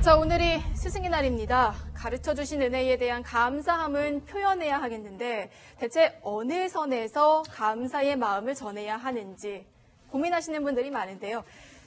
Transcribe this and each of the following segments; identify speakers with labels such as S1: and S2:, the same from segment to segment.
S1: 자, 오늘이 스승의 날입니다. 가르쳐주신 은혜에 대한 감사함은 표현해야 하겠는데 대체 어느 선에서 감사의 마음을 전해야 하는지 고민하시는 분들이 많은데요.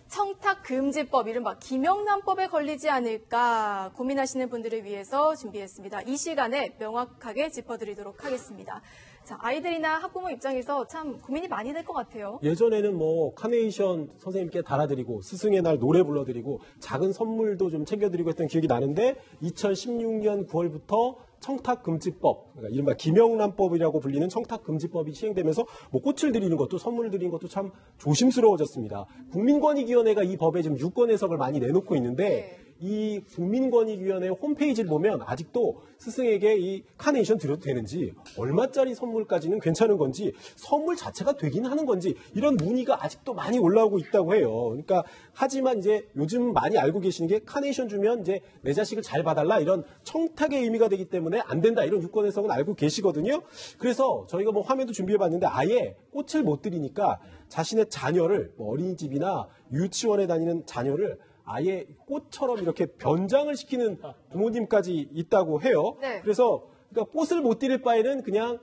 S1: 청탁금지법, 이른바 김영란법에 걸리지 않을까 고민하시는 분들을 위해서 준비했습니다. 이 시간에 명확하게 짚어드리도록 하겠습니다. 자, 아이들이나 학부모 입장에서 참 고민이 많이 될 것 같아요.
S2: 예전에는 뭐 카네이션 선생님께 달아드리고 스승의 날 노래 불러드리고 작은 선물도 좀 챙겨드리고 했던 기억이 나는데 2016년 9월부터 청탁금지법, 그러니까 이른바 김영란법이라고 불리는 청탁금지법이 시행되면서 뭐 꽃을 드리는 것도 선물을 드리는 것도 참 조심스러워졌습니다. 국민권익위원회가 이 법에 지금 유권 해석을 많이 내놓고 있는데 이 국민권익위원회 홈페이지를 보면 아직도 스승에게 이 카네이션 드려도 되는지, 얼마짜리 선물까지는 괜찮은 건지, 선물 자체가 되긴 하는 건지, 이런 문의가 아직도 많이 올라오고 있다고 해요. 그러니까 하지만 이제 요즘 많이 알고 계시는 게 카네이션 주면 이제 내 자식을 잘 봐달라, 이런 청탁의 의미가 되기 때문에 안 된다, 이런 유권 해석은 알고 계시거든요. 그래서 저희가 뭐 화면도 준비해봤는데 아예 꽃을 못 드리니까 자신의 자녀를 뭐 어린이집이나 유치원에 다니는 자녀를 아예 꽃처럼 이렇게 변장을 시키는 부모님까지 있다고 해요.
S1: 네.
S2: 그래서 그러니까 꽃을 못 드릴 바에는 그냥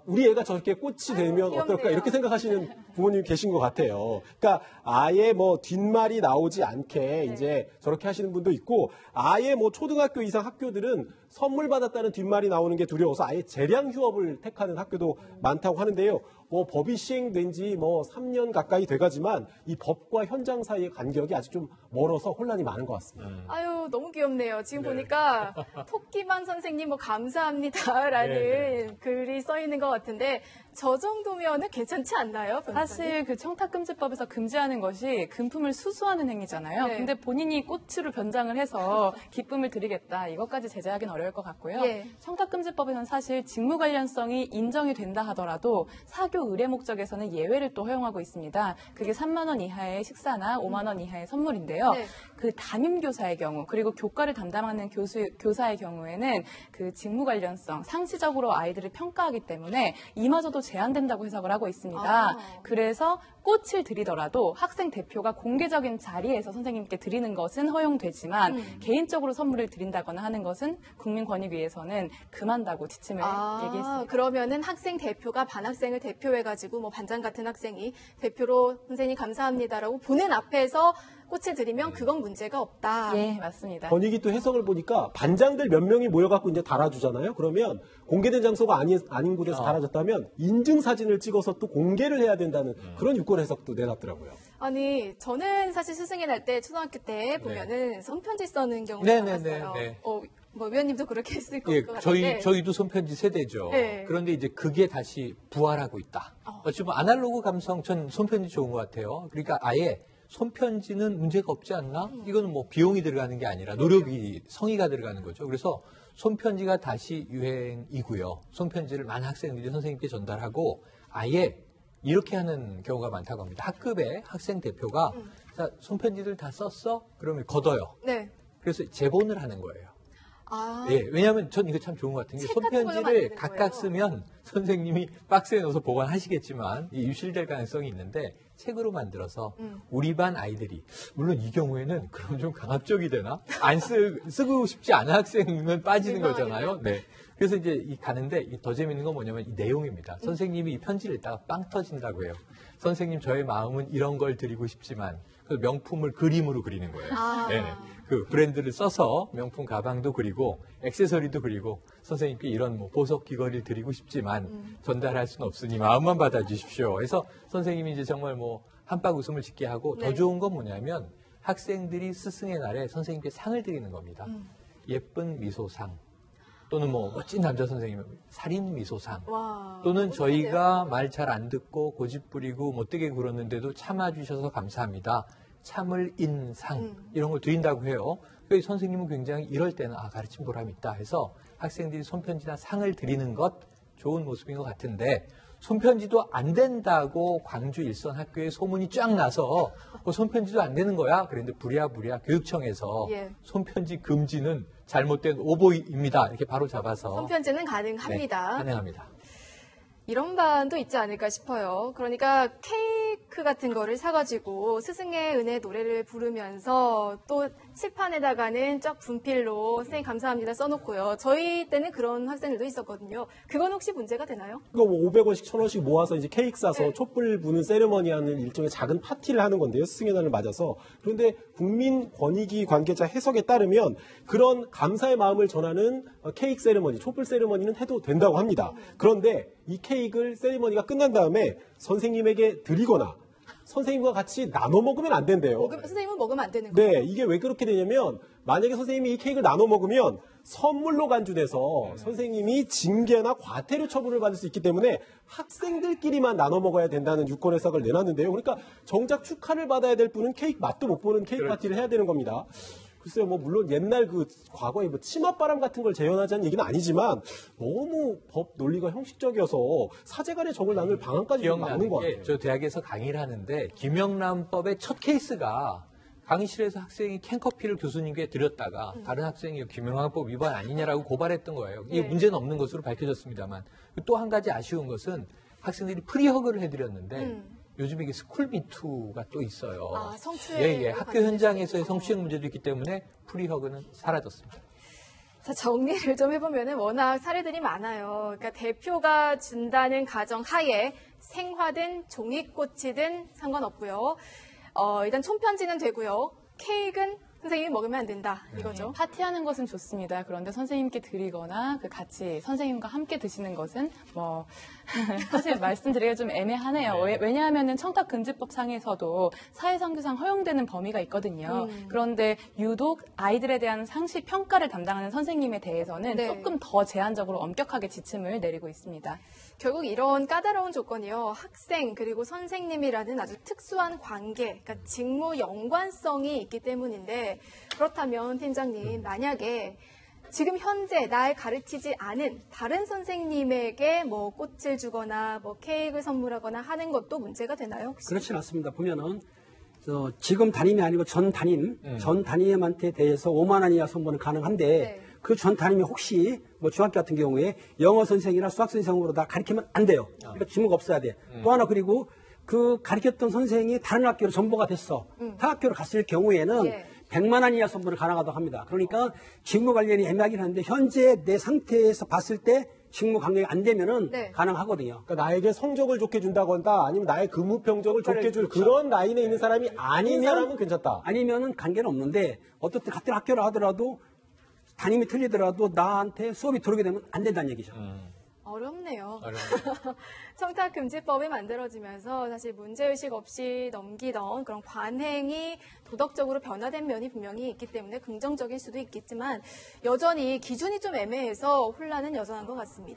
S2: 우리 애가 저렇게 꽃이 되면
S1: 귀엽네요.
S2: 어떨까, 이렇게 생각하시는 부모님이 계신 것 같아요. 그러니까 아예 뭐 뒷말이 나오지 않게 이제 저렇게 하시는 분도 있고, 아예 뭐 초등학교 이상 학교들은 선물 받았다는 뒷말이 나오는 게 두려워서 아예 재량 휴업을 택하는 학교도 많다고 하는데요. 뭐 법이 시행된 지 뭐 3년 가까이 돼가지만 이 법과 현장 사이의 간격이 아직 좀 멀어서 혼란이 많은 것 같습니다.
S1: 아유, 너무 귀엽네요. 지금 보니까 토끼만 선생님 뭐 감사합니다라는 글이 써 있는 것 같은데 저 정도면은 괜찮지 않나요? 변호사님?
S3: 사실 그 청탁금지법에서 금지하는 것이 금품을 수수하는 행위잖아요.
S1: 네.
S3: 근데 본인이 꽃으로 변장을 해서 기쁨을 드리겠다, 이것까지 제재하기는 어려울 것 같고요.
S1: 예.
S3: 청탁금지법에서는 사실 직무 관련성이 인정이 된다 하더라도 사교 의례 목적에서는 예외를 또 허용하고 있습니다. 그게 3만 원 이하의 식사나 5만 원 이하의 선물인데요.
S1: 네.
S3: 그 담임교사의 경우, 그리고 교과를 담당하는 교사의 경우에는 그 직무 관련성, 상시적으로 아이들을 평가하기 때문에 이마저도 제한된다고 해석을 하고 있습니다. 그래서 꽃을 드리더라도 학생 대표가 공개적인 자리에서 선생님께 드리는 것은 허용되지만 개인적으로 선물을 드린다거나 하는 것은 국민권익위에서는 금한다고 지침을 얘기했습니다.
S1: 그러면은 학생 대표가 반학생을 대표해가지고 뭐 반장 같은 학생이 대표로 선생님 감사합니다라고 보는 앞에서 꽃을 드리면 그건 문제가 없다.
S3: 예, 맞습니다.
S2: 권익위 또 해석을 보니까 반장들 몇 명이 모여갖고 이제 달아주잖아요. 그러면 공개된 장소가 아닌 곳에서 달아졌다면 인증 사진을 찍어서 또 공개를 해야 된다는 그런 유권 해석도 내놨더라고요.
S1: 아니, 저는 사실 스승의 날 때 초등학교 때 보면은 손편지 써는 경우가 많았어요. 뭐 위원님도 그렇게 했을 것 같은데.
S4: 저희도 손편지 세대죠.
S1: 네.
S4: 그런데 이제 그게 다시 부활하고 있다. 어찌 보면 아날로그 감성, 전 손편지 좋은 것 같아요. 그러니까 아예 손편지는 문제가 없지 않나? 이거는 뭐 비용이 들어가는 게 아니라 노력이, 성의가 들어가는 거죠. 그래서 손편지가 다시 유행이고요. 손편지를 많은 학생들이 선생님께 전달하고 아예 이렇게 하는 경우가 많다고 합니다. 학급에 학생 대표가 자, 손편지들 다 썼어? 그러면 걷어요.
S1: 네.
S4: 그래서 제본을 하는 거예요.
S1: 아,
S4: 예, 왜냐하면 전 이거 참 좋은 것 같은 게
S1: 책 같은 걸로
S4: 손편지를
S1: 만드는
S4: 각각
S1: 거예요.
S4: 쓰면 선생님이 박스에 넣어서 보관하시겠지만 이 유실될 가능성이 있는데 책으로 만들어서 우리 반 아이들이, 물론 이 경우에는 그럼 좀 강압적이 되나? 안 쓰고 싶지 않은 학생은 빠지는 거잖아요. 네. 그래서 이제 가는데 더 재밌는 건 뭐냐면 이 내용입니다. 선생님이 이 편지를 읽다가 빵 터진다고 해요. 선생님, 저의 마음은 이런 걸 드리고 싶지만, 그 명품을 그림으로 그리는 거예요. 네. 그 브랜드를 써서 명품 가방도 그리고 액세서리도 그리고 선생님께 이런 뭐 보석 귀걸이를 드리고 싶지만 전달할 수는 없으니 마음만 받아주십시오. 그래서 선생님이 이제 정말 뭐 한박 웃음을 짓게 하고 더 좋은 건 뭐냐면 학생들이 스승의 날에 선생님께 상을 드리는 겁니다. 예쁜 미소상, 또는 뭐 멋진 남자 선생님은 살인 미소상, 또는 저희가 말 잘 안 듣고 고집 부리고 못되게 굴었는데도 참아주셔서 감사합니다. 참을 인상, 이런 걸 드린다고 해요. 그래서 선생님은 굉장히 이럴 때는 가르침 보람이 있다 해서 학생들이 손편지나 상을 드리는 것 좋은 모습인 것 같은데, 손편지도 안 된다고 광주 일선 학교에 소문이 쫙 나서 손편지도 안 되는 거야. 그런데 부랴부랴 교육청에서 손편지 금지는 잘못된 오보입니다. 이렇게 바로 잡아서
S1: 손편지는 가능합니다.
S4: 네, 가능합니다.
S1: 이런 반도 있지 않을까 싶어요. 그러니까 마이크 같은 거를 사가지고 스승의 은혜 노래를 부르면서 또 칠판에다가는 쫙 분필로 선생님 감사합니다 써놓고요. 저희 때는 그런 학생들도 있었거든요. 그건 혹시 문제가 되나요?
S2: 그거 뭐 500원씩 1000원씩 모아서 이제 케이크 싸서
S1: 네.
S2: 촛불 부는 세레머니 하는 일종의 작은 파티를 하는 건데요. 스승의 날을 맞아서. 그런데 국민권익위 관계자 해석에 따르면 그런 감사의 마음을 전하는 케이크 세레머니, 촛불 세레머니는 해도 된다고 합니다. 그런데 이 케이크를 세레머니가 끝난 다음에 선생님에게 드리거나 선생님과 같이 나눠 먹으면 안 된대요.
S1: 선생님은 먹으면 안 되는 거예요?
S2: 네, 이게 왜 그렇게 되냐면 만약에 선생님이 이 케이크를 나눠 먹으면 선물로 간주돼서 선생님이 징계나 과태료 처분을 받을 수 있기 때문에 학생들끼리만 나눠 먹어야 된다는 유권 해석을 내놨는데요. 그러니까 정작 축하를 받아야 될 분은 케이크 맛도 못 보는 케이크 파티를 해야 되는 겁니다. 글쎄요, 뭐 물론 옛날 그 과거에 뭐 치맛바람 같은 걸 재현하자는 얘기는 아니지만 너무 법 논리가 형식적이어서 사제간의 정을 나눌 방안까지 좀 막는
S4: 기억나는
S2: 것
S4: 게
S2: 같아요.
S4: 저 대학에서 강의를 하는데 김영란법의 첫 케이스가 강의실에서 학생이 캔커피를 교수님께 드렸다가 다른 학생이 김영란법 위반 아니냐라고 고발했던 거예요. 이게
S1: 네.
S4: 문제는 없는 것으로 밝혀졌습니다만 또 한 가지 아쉬운 것은 학생들이 프리허그를 해드렸는데 요즘 이게 스쿨미투가 또 있어요.
S1: 아, 성추행.
S4: 예, 학교 현장에서의 성추행 문제도 있기 때문에 프리허그는 사라졌습니다.
S1: 자, 정리를 좀 해보면은 워낙 사례들이 많아요. 그러니까 대표가 준다는 가정 하에 생화든 종이꽃이든 상관없고요. 일단 촌편지는 되고요. 케이크는 선생님이 먹으면 안 된다. 이거죠.
S3: 파티하는 것은 좋습니다. 그런데 선생님께 드리거나 그 같이 선생님과 함께 드시는 것은 뭐 사실 말씀드리기가 좀 애매하네요. 왜냐하면은 청탁금지법 상에서도 사회상규상 허용되는 범위가 있거든요. 그런데 유독 아이들에 대한 상시 평가를 담당하는 선생님에 대해서는
S1: 네.
S3: 조금 더 제한적으로 엄격하게 지침을 내리고 있습니다.
S1: 결국 이런 까다로운 조건이요. 학생 그리고 선생님이라는 아주 특수한 관계, 그러니까 직무 연관성이 있기 때문인데 그렇다면 팀장님 만약에 지금 현재 날 가르치지 않은 다른 선생님에게 뭐 꽃을 주거나 뭐 케이크를 선물하거나 하는 것도 문제가 되나요? 혹시?
S5: 그렇진 않습니다. 보면은 지금 담임이 아니고 전 담임한테 대해서 5만 원 이하 선물은 가능한데
S1: 네.
S5: 그 전 담임이 혹시 뭐 중학교 같은 경우에 영어 선생이나 수학 선생으로 다 가르치면 안 돼요. 그러니까 지무가 없어야 돼. 또 하나 그리고 그 가르쳤던 선생이 다른 학교로 전보가 됐어. 타 학교로 갔을 경우에는
S1: 예.
S5: 100만 원 이하 선물을 가능하다고 합니다. 그러니까 직무 관련이 애매하긴 한데 현재 내 상태에서 봤을 때 직무 강력이 안 되면은
S1: 네.
S5: 가능하거든요.
S2: 그러니까 나에게 성적을 좋게 준다거나 아니면 나의 근무 평적을 좋게 줄 그런 라인에 있는 사람이 아닌 사람은 괜찮다.
S5: 아니면은 관계는 없는데 어떻든 같은 학교를 하더라도 담임이 틀리더라도 나한테 수업이 들어오게 되면 안 된다는 얘기죠.
S1: 어렵네요.
S4: 어려운
S1: 청탁금지법이 만들어지면서 사실 문제의식 없이 넘기던 그런 관행이 도덕적으로 변화된 면이 분명히 있기 때문에 긍정적일 수도 있겠지만 여전히 기준이 좀 애매해서 혼란은 여전한 것 같습니다.